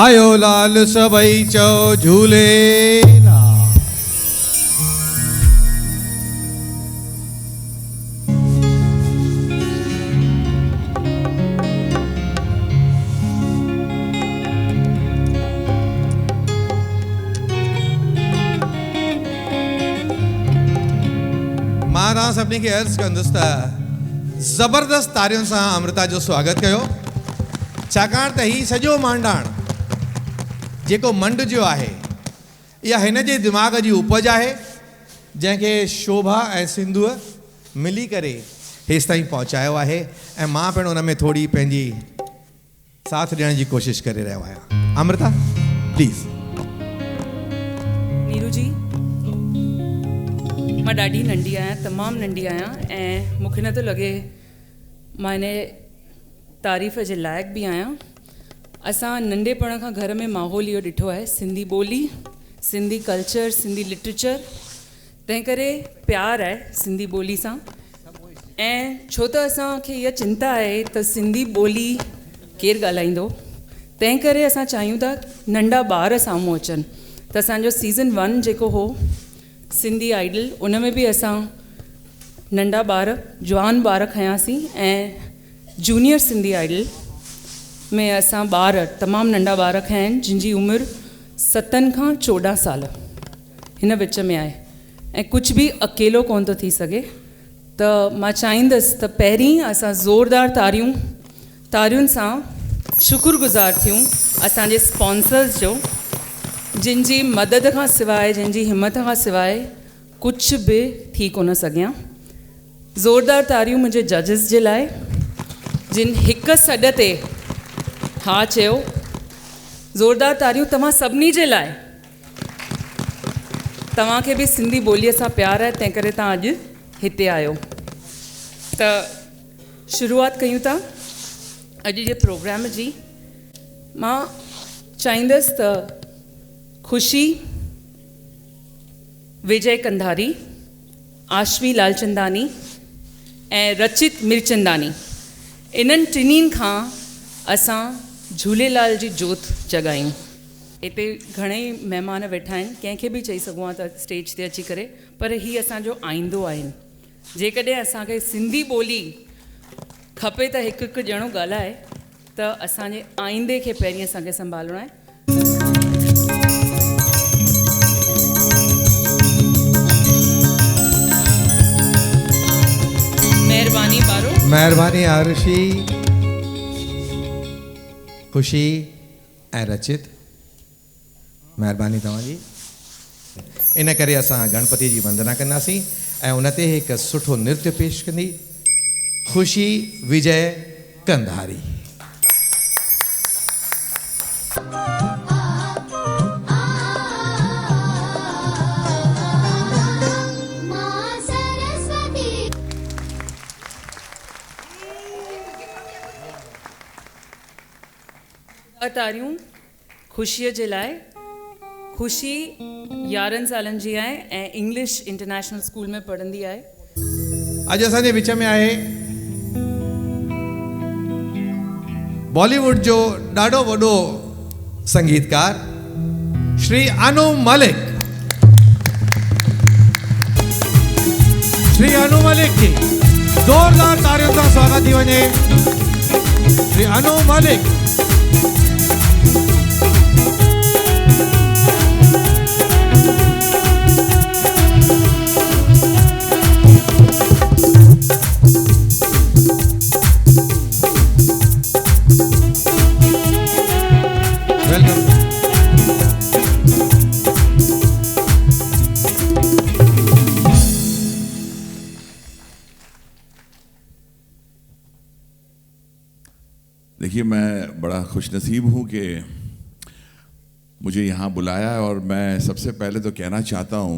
आयो लाल सबई चो झूले मां सभिनी खे अर्ज़ कंदुसि त ज़बरदस्त तारियुनि सां अमृता जो स्वागत कयो छाकाणि त ही सॼो मांडाण जेको मंड जो आहे इहा हिन जे दिमाग़ जी उपज आहे जंहिंखे शोभा ऐं सिंधुअ मिली करे हेसि ताईं पहुचायो आहे ऐं मां पिणु उन में थोरी पंहिंजी साथ ॾियण जी कोशिशि करे रहियो आहियां। अमृता प्लीज़। नीरू जी मां ॾाढी नंढी आहियां, तमामु नंढी आहियां ऐं मूंखे नथो लॻे मां हिन तारीफ़ जे लाइक़ु बि आहियां। असां नंढेपण खां घर में माहौल इहो ॾिठो आहे, सिंधी ॿोली, सिंधी कल्चर, सिंधी लिटरेचर, तंहिं करे प्यारु आहे सिंधी ॿोली सां। ऐं छो त असांखे इहा चिंता आहे त सिंधी ॿोली केरु ॻाल्हाईंदो, तंहिं करे असां चाहियूं था नंढा ॿार साम्हूं अचनि। त असांजो सीज़न 1 जेको हो सिंधी आइडल, उन में बि असां नंढा ॿार, जवान ॿार खयासीं ऐं जूनियर सिंधी आइडल में असां ॿार, तमामु नंढा ॿार खया आहिनि जिन जी उमिरि 7 खां 14 साल हिन विच में आहे ऐं कुझु बि अकेलो कोन थो थी सघे। त मां चाहींदसि त पहिरीं असां ज़ोरदार तारियुनि सां शुक्रगुज़ार थियूं असांजे स्पॉन्सर्स जो, जिन जी मदद खां सवाइ, जिन जी हिमत खां सवाइ कुझु बि थी कोन सघियां। ज़ोरदार तारियूं मुंहिंजे जजिस जे लाइ जिन हिकु सॾ ते हा चयो। ज़ोरदार तारियूं तव्हां सभिनी जे लाइ। तव्हांखे बि सिंधी ॿोलीअ सां प्यारु आहे, तंहिं करे तव्हां अॼु हिते आहियो। त शुरूआति कयूं था अॼु जे प्रोग्राम जी। मां चाहींदसि त ख़ुशी विजय कंधारी, आशवी लालचंदानी ऐं रचित मिरचंदानी, इन्हनि टिनिनि खां असां झूलेलाल जी जोत जॻायूं। हिते घणेई महिमान वेठा आहिनि, कंहिंखे बि चई सघूं था स्टेज ते अची करे, पर ही असांजो आईंदो आहिनि। जेकॾहिं असांखे सिंधी ॿोली खपे त हिकु हिकु ॼणो ॻाल्हाए, त असांजे आईंदे खे पहिरीं असांखे संभालणो आहे। महिरबानी बारो, महिरबानी आरुषी, ख़ुशी ऐं रचित, महिरबानी तव्हांजी। इन करे असां गणपति जी वंदना कंदासीं ऐं उन ते हिकु सुठो नृत्य पेश कंदी ख़ुशी विजय कंधारी। तारियूं ख़ुशीअ जे लाइ। ख़ुशी 11 सालनि जी आहे ऐं इंग्लिश इंटरनेशनल स्कूल में पढ़ंदी आहे। अॼु असांजे विच में आहे बॉलीवुड जो ॾाढो वॾो संगीतकार श्री अनु मलिक। श्री अनु मलिक जी ज़ोरदार तारियुनि सां स्वागत थी वञे। श्री अनु मलिक। देखिए, मैं बड़ा खुशनसीब हूँ कि मुझे यहाँ बुलाया है और मैं सबसे पहले तो कहना चाहता हूँ,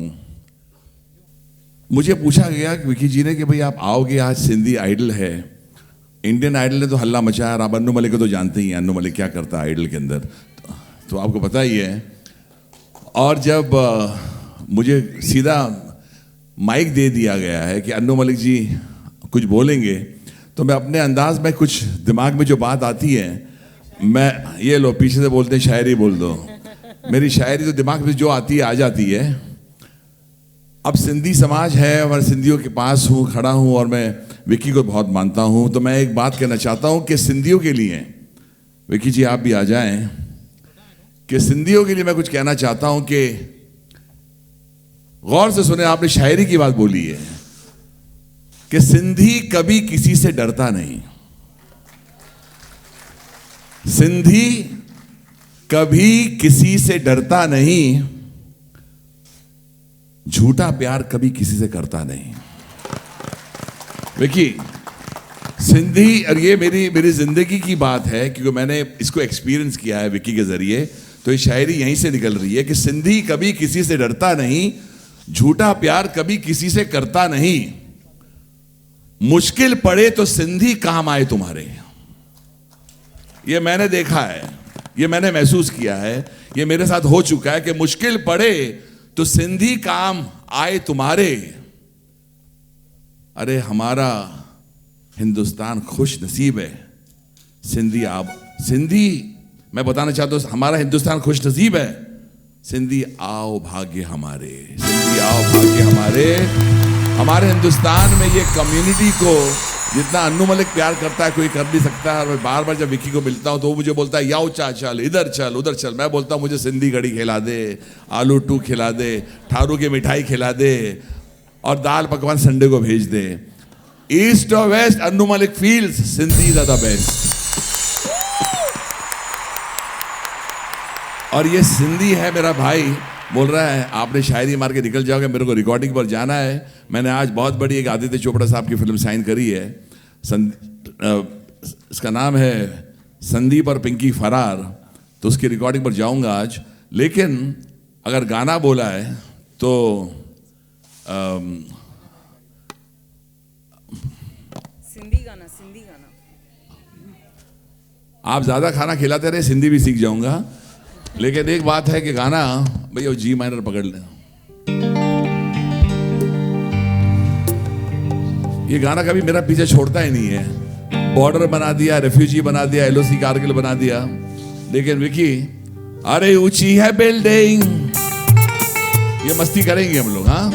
मुझे पूछा गया विकी जी ने कि भाई आप आओगे, आज सिंधी आइडल है। इंडियन आइडल ने तो हल्ला मचाया, आप अन्नू मलिक को तो जानते ही हैं, अन्नू मलिक क्या करता है आइडल के अंदर, तो आपको पता ही है। और जब मुझे सीधा माइक दे दिया गया है कि अन्नू मलिक जी कुछ बोलेंगे, तो मैं अपने अंदाज में कुछ दिमाग में जो बात आती है मैं ये लो पीछे से बोलते हैं शायरी बोल दो। मेरी शायरी तो दिमाग में जो आती है आ जाती है। अब सिंधी समाज है और सिंधियों के पास हूँ, खड़ा हूँ और मैं विकी को बहुत मानता हूँ। तो मैं एक बात कहना चाहता हूँ कि सिंधियों के लिए, विकी जी आप भी आ जाएं, कि सिंधियों के लिए मैं कुछ कहना चाहता हूँ कि गौर से सुने। आपने शायरी की बात बोली है कि सिंधी कभी किसी से डरता नहीं। सिंधी कभी किसी से डरता नहीं, झूठा प्यार कभी किसी से करता नहीं। देखिए सिंधी, और ये मेरी जिंदगी की बात है क्योंकि मैंने इसको एक्सपीरियंस किया है विकी के जरिए। तो ये शायरी यहीं से निकल रही है कि सिंधी कभी किसी से डरता नहीं, झूठा प्यार कभी किसी से करता नहीं, मुश्किल पड़े तो सिंधी काम आए तुम्हारे। ये मैंने देखा है, ये मैंने महसूस किया है, ये मेरे साथ हो चुका है कि मुश्किल पड़े तो सिंधी काम आए तुम्हारे। अरे हमारा हिंदुस्तान खुश नसीब है। सिंधी मैं बताना चाहता हूं, हमारा हिंदुस्तान खुश नसीब है। सिंधी आओ भाग्य हमारे, सिंधी आओ भाग्य हमारे। हमारे हिंदुस्तान में ये कम्युनिटी को जितना अन्नू मलिक प्यार करता है कोई कर नहीं सकता है। और मैं बार बार जब विकी को मिलता हूं तो वो मुझे बोलता है याओ चा चल, इधर चल उधर चल। मैं बोलता हूं मुझे सिंधी कढ़ी खिला दे, आलू टू खिला दे, ठारू की मिठाई खिला दे और दाल पकवान संडे को भेज दे। ईस्ट और west Annu Malik feels Sindhi is the best. और ये सिंधी है मेरा भाई, बोल रहा है आपने शायरी मार के निकल जाओगे, मेरे को रिकॉर्डिंग पर जाना है। मैंने आज बहुत बड़ी एक आदित्य चोपड़ा साहब की फिल्म साइन करी है। इसका नाम है संदीप और पिंकी फरार। तो उसकी रिकॉर्डिंग पर जाऊंगा आज। लेकिन अगर गाना बोला है तो सिंधी गाना, सिंधी गाना। आप ज्यादा खाना खिलाते रहे, सिंधी भी सीख जाऊंगा। लेकिन एक बात है कि गाना भैया जी माइनर पकड़ ले। ये गाना कभी मेरा पीछे छोड़ता ही नहीं है। बॉर्डर बना दिया, रेफ्यूजी बना दिया, एलओसी कारगिल बना दिया। लेकिन विकी, अरे ऊंची है बिल्डिंग, ये मस्ती करेंगे हम लोग। हाँ,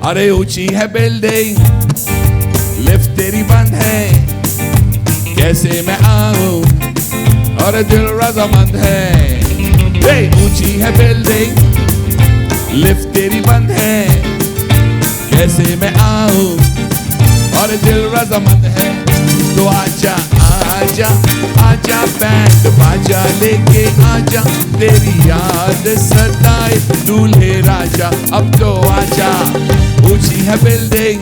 अरे ऊंची है बिल्डिंग, लिफ्ट तेरी बंद है, कैसे मैं आऊं, और दिल रजामंद है। ऊंची है बिल्डिंग, लिफ्ट तेरी बंद है, कैसे मैं आऊं, और दिल रजामंद है। तो आजा आजा आजा बैंड बाजा लेके आजा, तेरी याद सताए दूल्हे राजा। अब तो आजा, ऊंची है बिल्डिंग,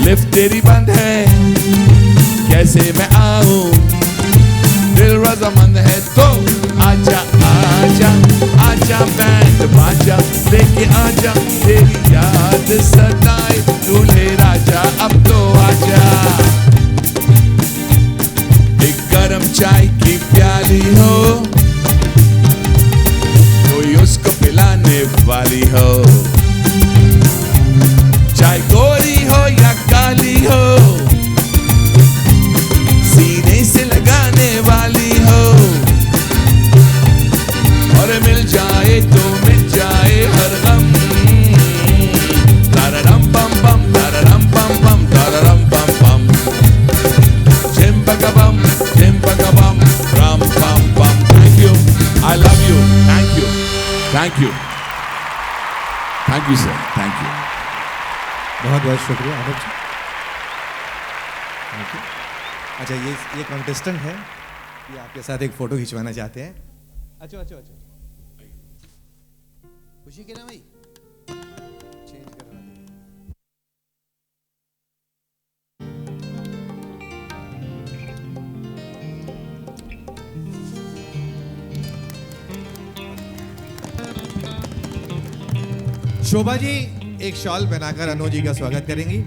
लिफ्ट तेरी बंद है, कैसे मैं आऊं, दिल रजामंद है। तो आजा आजा आजा बैंड बाजा लेके आजा, तेरी याद सताए दूल्हे राजा। अब तो आजा, एक गरम चाय की प्याली हो, कोई उसको पिलाने वाली हो, चाय गोरी हो या काली हो, सीने से लगाने वाली हो, और मिल जाए तो मिल जाए हर गम। ताररम पम पम, ताररम पम पम, ताररम पम पम, चिंपकबम चिंपकबम, रम पम पम। Thank you, I love you, thank you, thank you, thank you sir, thank you. बहुत बहुत शुक्रिया आनंद जी। Thank you. अच्छा, ये कॉन्टेस्टेंट है, ये आपके साथ एक फोटो खिंचवाना चाहते हैं। अच्छा अच्छा अच्छा, खुशी के ना भाई, चेंज करवा दे। शोभा जी एक शॉल पहनाकर अनु जी का स्वागत करेंगी।